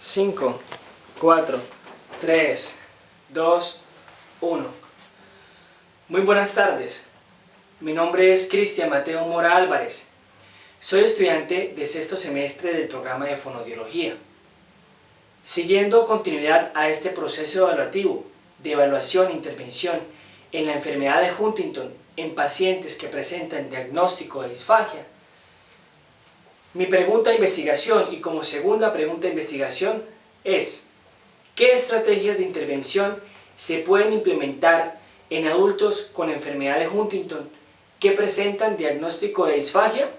5, 4, 3, 2, 1. Muy buenas tardes. Mi nombre es Cristian Mateo Mora Álvarez. Soy estudiante de sexto semestre del programa de Fonoaudiología. Siguiendo continuidad a este proceso evaluativo de evaluación e intervención en la enfermedad de Huntington en pacientes que presentan diagnóstico de disfagia, mi pregunta de investigación y como segunda pregunta de investigación es: ¿qué estrategias de intervención se pueden implementar en adultos con enfermedad de Huntington que presentan diagnóstico de disfagia?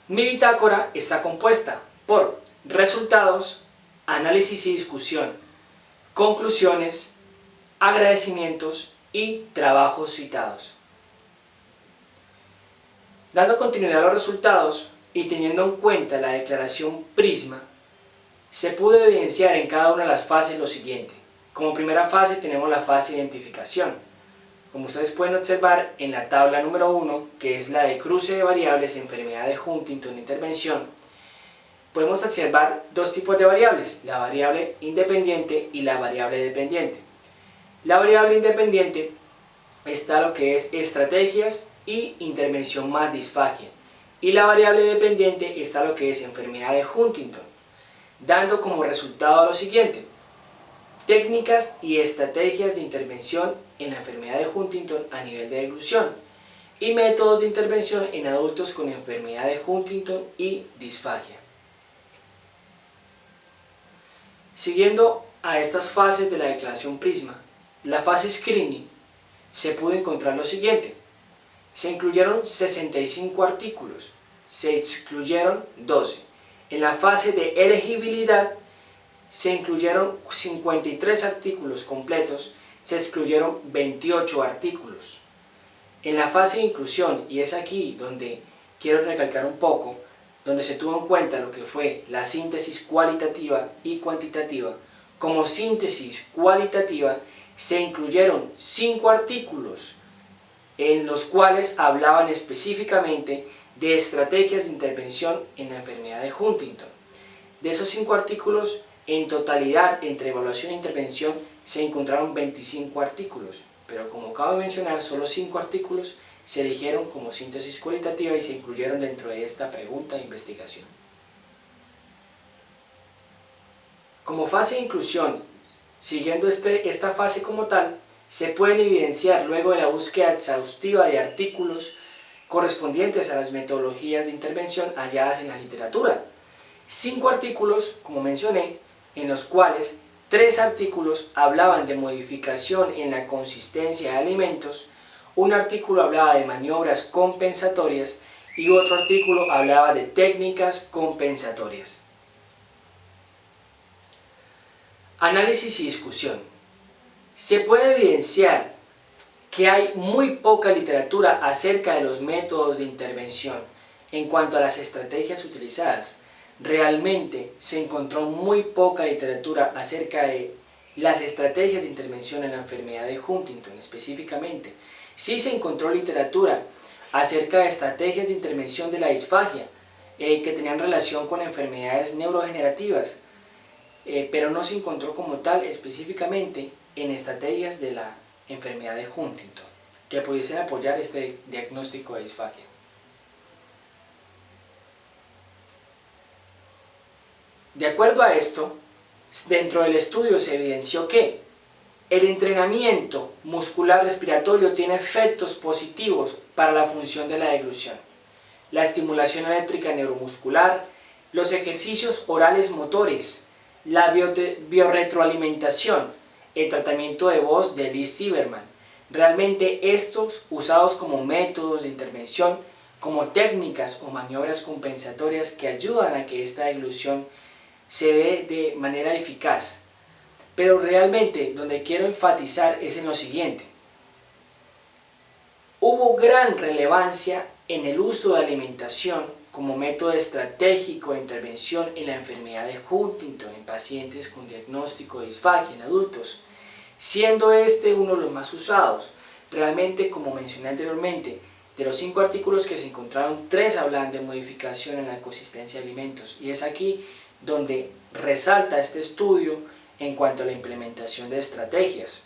Mi bitácora está compuesta por resultados, análisis y discusión, conclusiones, agradecimientos y trabajos citados. Dando continuidad a los resultados y teniendo en cuenta la declaración PRISMA, se pudo evidenciar en cada una de las fases lo siguiente. Como primera fase tenemos la fase de identificación. Como ustedes pueden observar en la tabla número 1, que es la de cruce de variables enfermedad de Huntington intervención, podemos observar dos tipos de variables, la variable independiente y la variable dependiente. La variable independiente está lo que es estrategias y intervención más disfagia, y la variable dependiente está lo que es enfermedad de Huntington, dando como resultado lo siguiente: técnicas y estrategias de intervención en la enfermedad de Huntington a nivel de deglución y métodos de intervención en adultos con enfermedad de Huntington y disfagia. Siguiendo a estas fases de la declaración PRISMA, la fase screening, se pudo encontrar lo siguiente: se incluyeron 65 artículos, se excluyeron 12. En la fase de elegibilidad se incluyeron 53 artículos completos, se excluyeron 28 artículos. En la fase de inclusión, y es aquí donde quiero recalcar un poco, donde se tuvo en cuenta lo que fue la síntesis cualitativa y cuantitativa, como síntesis cualitativa se incluyeron 5 artículos en los cuales hablaban específicamente de estrategias de intervención en la enfermedad de Huntington. De esos 5 artículos, en totalidad, entre evaluación e intervención, se encontraron 25 artículos, pero como acabo de mencionar, solo 5 artículos se eligieron como síntesis cualitativa y se incluyeron dentro de esta pregunta de investigación. Como fase de inclusión, siguiendo esta fase como tal, se pueden evidenciar luego de la búsqueda exhaustiva de artículos correspondientes a las metodologías de intervención halladas en la literatura. 5 artículos, como mencioné, en los cuales 3 artículos hablaban de modificación en la consistencia de alimentos, un artículo hablaba de maniobras compensatorias y otro artículo hablaba de técnicas compensatorias. Análisis y discusión. Se puede evidenciar que hay muy poca literatura acerca de los métodos de intervención en cuanto a las estrategias utilizadas. Realmente se encontró muy poca literatura acerca de las estrategias de intervención en la enfermedad de Huntington específicamente. Sí se encontró literatura acerca de estrategias de intervención de la disfagia que tenían relación con enfermedades neurodegenerativas, pero no se encontró como tal específicamente en estrategias de la enfermedad de Huntington que pudiesen apoyar este diagnóstico de disfagia. De acuerdo a esto, dentro del estudio se evidenció que el entrenamiento muscular respiratorio tiene efectos positivos para la función de la deglución, la estimulación eléctrica neuromuscular, los ejercicios orales motores, la biorretroalimentación, el tratamiento de voz de Liz Silverman. Realmente estos usados como métodos de intervención, como técnicas o maniobras compensatorias que ayudan a que esta deglución se dé de manera eficaz. Pero realmente donde quiero enfatizar es en lo siguiente: hubo gran relevancia en el uso de alimentación como método estratégico de intervención en la enfermedad de Huntington en pacientes con diagnóstico de disfagia en adultos, siendo este uno de los más usados. Realmente, como mencioné anteriormente, de los 5 artículos que se encontraron, 3 hablan de modificación en la consistencia de alimentos, y es aquí donde resalta este estudio en cuanto a la implementación de estrategias.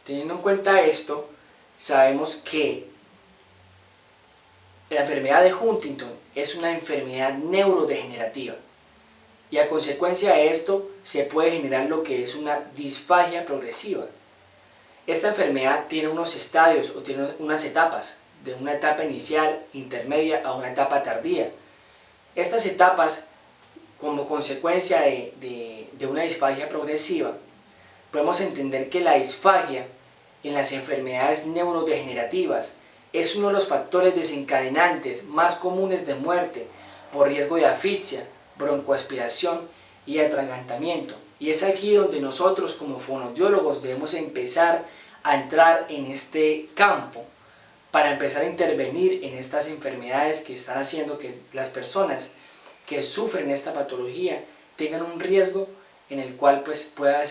Teniendo en cuenta esto, sabemos que la enfermedad de Huntington es una enfermedad neurodegenerativa y a consecuencia de esto se puede generar lo que es una disfagia progresiva. Esta enfermedad tiene unos estadios o tiene unas etapas, de una etapa inicial, intermedia a una etapa tardía. Estas etapas, como consecuencia de una disfagia progresiva, podemos entender que la disfagia en las enfermedades neurodegenerativas es uno de los factores desencadenantes más comunes de muerte por riesgo de asfixia, broncoaspiración y atragantamiento. Y es aquí donde nosotros como fonoaudiólogos debemos empezar a entrar en este campo para empezar a intervenir en estas enfermedades que están haciendo que las personas que sufren esta patología tengan un riesgo en el cual pues pueda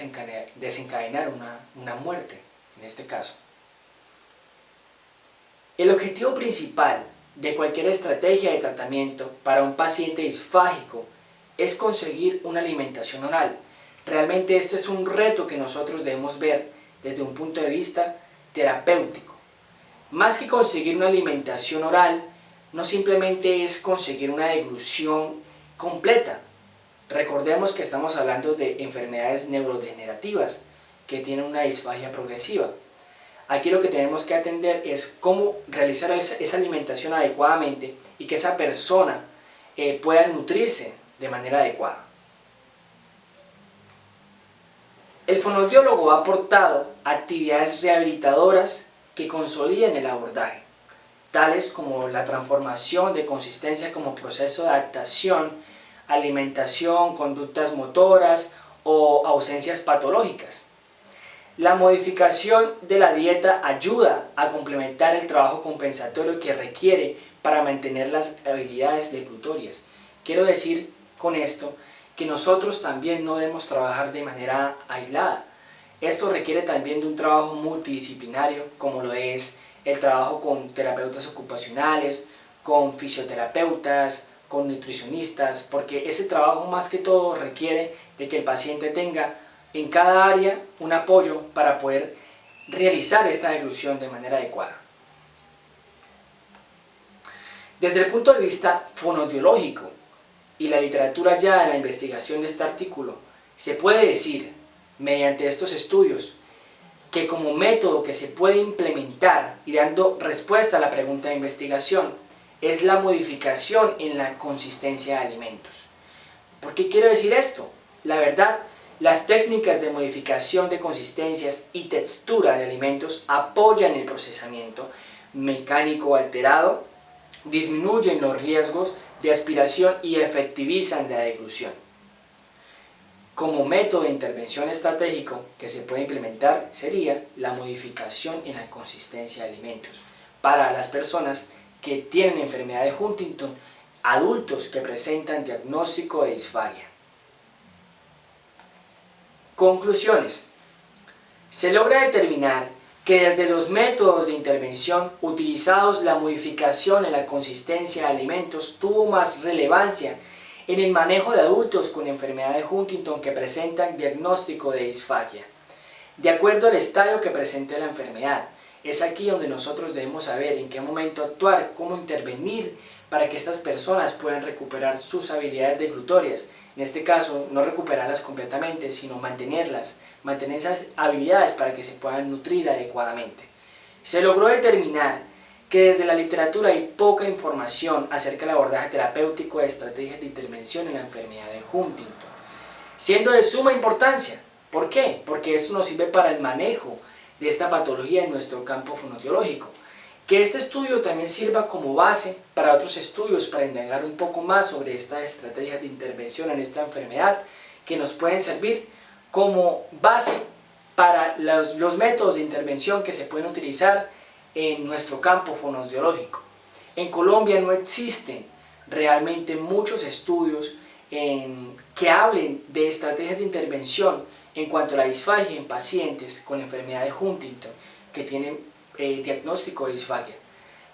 desencadenar una muerte en este caso. El objetivo principal de cualquier estrategia de tratamiento para un paciente disfágico es conseguir una alimentación oral. Realmente este es un reto que nosotros debemos ver desde un punto de vista terapéutico. Más que conseguir una alimentación oral, no simplemente es conseguir una deglución completa. Recordemos que estamos hablando de enfermedades neurodegenerativas que tienen una disfagia progresiva. Aquí lo que tenemos que atender es cómo realizar esa alimentación adecuadamente y que esa persona pueda nutrirse de manera adecuada. El fonoaudiólogo ha aportado actividades rehabilitadoras que consoliden el abordaje, tales como la transformación de consistencia como proceso de adaptación, alimentación, conductas motoras o ausencias patológicas. La modificación de la dieta ayuda a complementar el trabajo compensatorio que requiere para mantener las habilidades deglutorias. Quiero decir con esto que nosotros también no debemos trabajar de manera aislada. Esto requiere también de un trabajo multidisciplinario, como lo es el trabajo con terapeutas ocupacionales, con fisioterapeutas, con nutricionistas, porque ese trabajo más que todo requiere de que el paciente tenga en cada área un apoyo para poder realizar esta deglución de manera adecuada. Desde el punto de vista fonoaudiológico y la literatura ya de la investigación de este artículo, se puede decir, mediante estos estudios, que como método que se puede implementar y dando respuesta a la pregunta de investigación, es la modificación en la consistencia de alimentos. ¿Por qué quiero decir esto? La verdad, las técnicas de modificación de consistencias y textura de alimentos apoyan el procesamiento mecánico alterado, disminuyen los riesgos de aspiración y efectivizan la deglución. Como método de intervención estratégico que se puede implementar sería la modificación en la consistencia de alimentos para las personas que tienen enfermedad de Huntington, adultos que presentan diagnóstico de disfagia. Conclusiones. Se logra determinar que desde los métodos de intervención utilizados la modificación en la consistencia de alimentos tuvo más relevancia en el manejo de adultos con enfermedad de Huntington que presentan diagnóstico de disfagia. De acuerdo al estadio que presente la enfermedad, es aquí donde nosotros debemos saber en qué momento actuar, cómo intervenir para que estas personas puedan recuperar sus habilidades deglutorias. En este caso, no recuperarlas completamente, sino mantener esas habilidades para que se puedan nutrir adecuadamente. Se logró determinar que desde la literatura hay poca información acerca del abordaje terapéutico de estrategias de intervención en la enfermedad de Huntington, siendo de suma importancia. ¿Por qué? Porque esto nos sirve para el manejo de esta patología en nuestro campo fonoaudiológico. Que este estudio también sirva como base para otros estudios para indagar un poco más sobre estas estrategias de intervención en esta enfermedad que nos pueden servir como base para los métodos de intervención que se pueden utilizar en nuestro campo fonoaudiológico. En Colombia no existen realmente muchos estudios que hablen de estrategias de intervención en cuanto a la disfagia en pacientes con enfermedad de Huntington que tienen diagnóstico de disfagia.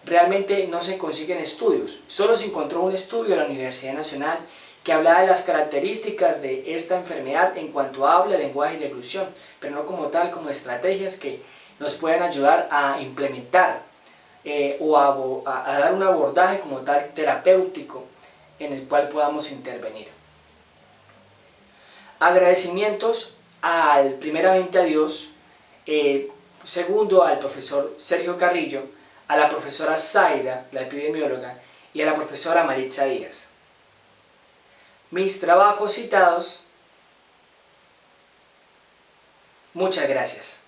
Realmente no se consiguen estudios. Solo se encontró un estudio de la Universidad Nacional que hablaba de las características de esta enfermedad en cuanto a habla, lenguaje y deglución, pero no como tal, como estrategias que nos puedan ayudar a implementar a dar un abordaje como tal terapéutico en el cual podamos intervenir. Agradecimientos primeramente a Dios, segundo al profesor Sergio Carrillo, a la profesora Zaida, la epidemióloga, y a la profesora Maritza Díaz. Mis trabajos citados. Muchas gracias.